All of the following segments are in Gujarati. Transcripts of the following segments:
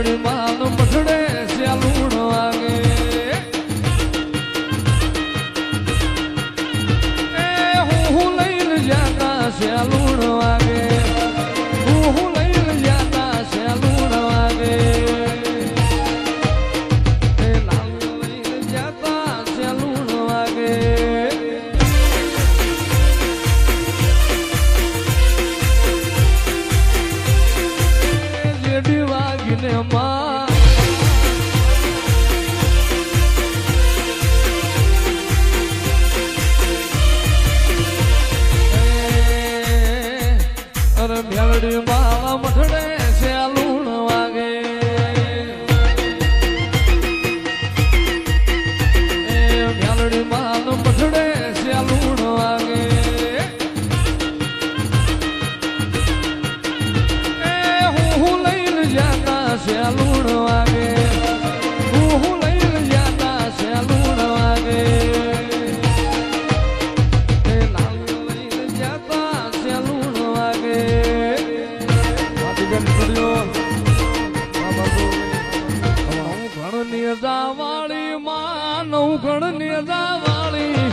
મેલડી માન મઠડે સ્યાલુણ વાગે હું લઈને જાતા સ્યાલુણ વાગે હું લઈને જાતા સ્યાલુણ વાગે લઈને જાતા સ્યાલુણ વાગે જેડી વાગીને માં મેલડી માળા મઠડે સ્યાલુણ વાગે મેલડી માલ મઠડે સ્યાલુણ વાગે હું લઈને જાતા સ્યાલુણ વાગે હું લઈને જાતા સ્યાલુણ વાગે લઈને જાતા સ્યાલુણ વાગે વાળી માં નવઘણ નેજાવાળી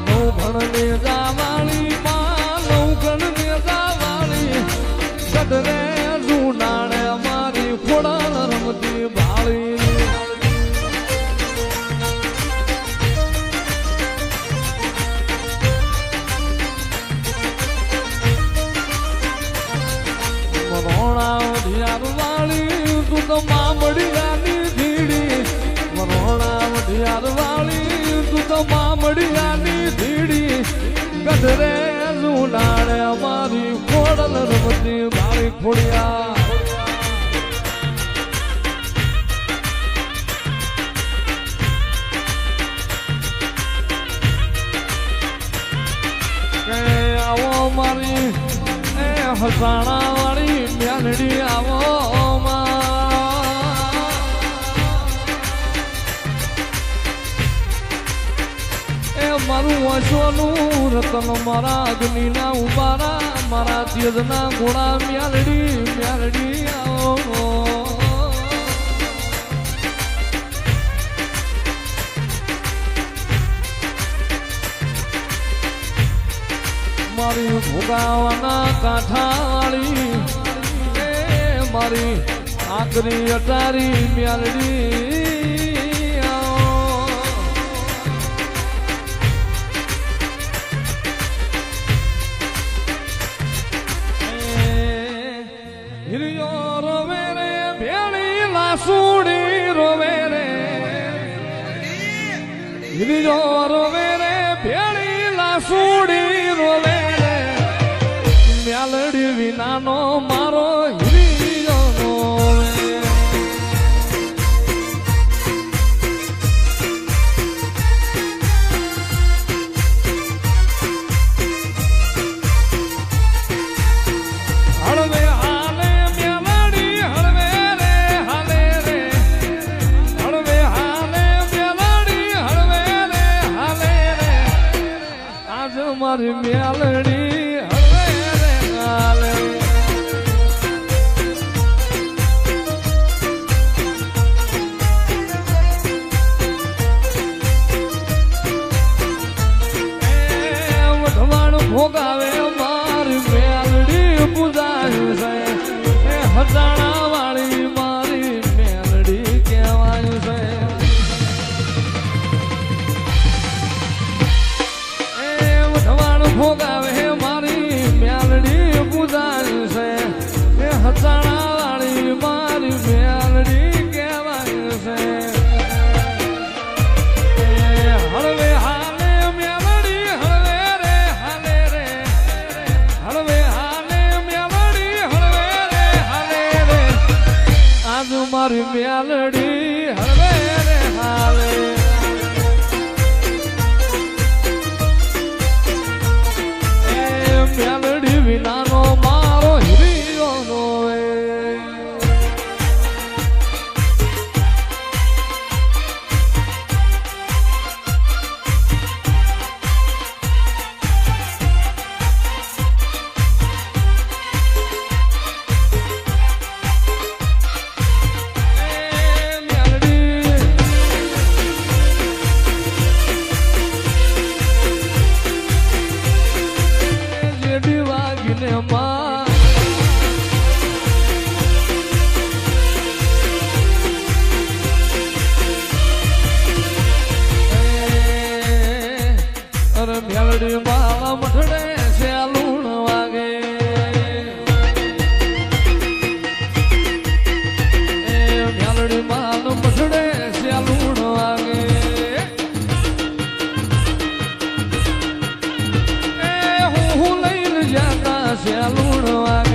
નવઘણ નેજાવાળી માં નવઘણ નેજાવાળી સદરે જૂનાણે અમારી ખોડાલ રમતી ભાળી મરોણા ઢિયાર વાળી તું તો મામડિયાની ધીડી મરોણા ઢિયાર વાળી તું તો મામડિયાની ધીડી ગઢરે જૂનાણે અમારી ખોડલ રમતી ભાળી ખોડિયા આવો મારી હસાણા વાળી મેલડી આવો એ મારું વસોનું રતન મારા અગ્નિના ઉબારા મારા તેજના ઘોડા મેલડી મેલડી આવો મારી ભોગાવાના કાંઠાવાળી એ મારી આકરી અટારી મેલડી હિરિયો રોવે રે ભેળી લાસુડી રોવે રે હિરિયો રોવે રે ભેળી લાસુડી રોવે મેલડી વિનાનો મારો હિરિયો રોવે હળવે હાલે મેલડી હળવે રે હાલે રે હળવે હાલે મેલડી હળવે રે હાલે રે આજ મારી મેલડી ભોગાવે મારી મેલડી પૂજાયું છે હજાણા વાળી મારી મેલડી કહેવાયું છે વઢવાણ ભોગાવે મારી મેલડી પૂજાયું છે હજાણા વાળી મારી મેલડી કહેવાયું છે હળવે હાલે મેલડી હળવે રે હાલે રે હળવે હાલે મેલડી હળવે રે હાલે રે આજ મારી મેલડી હળવે રે હાલે મેલડી વિનાનો મારો હિરિયો નો છે લુણવા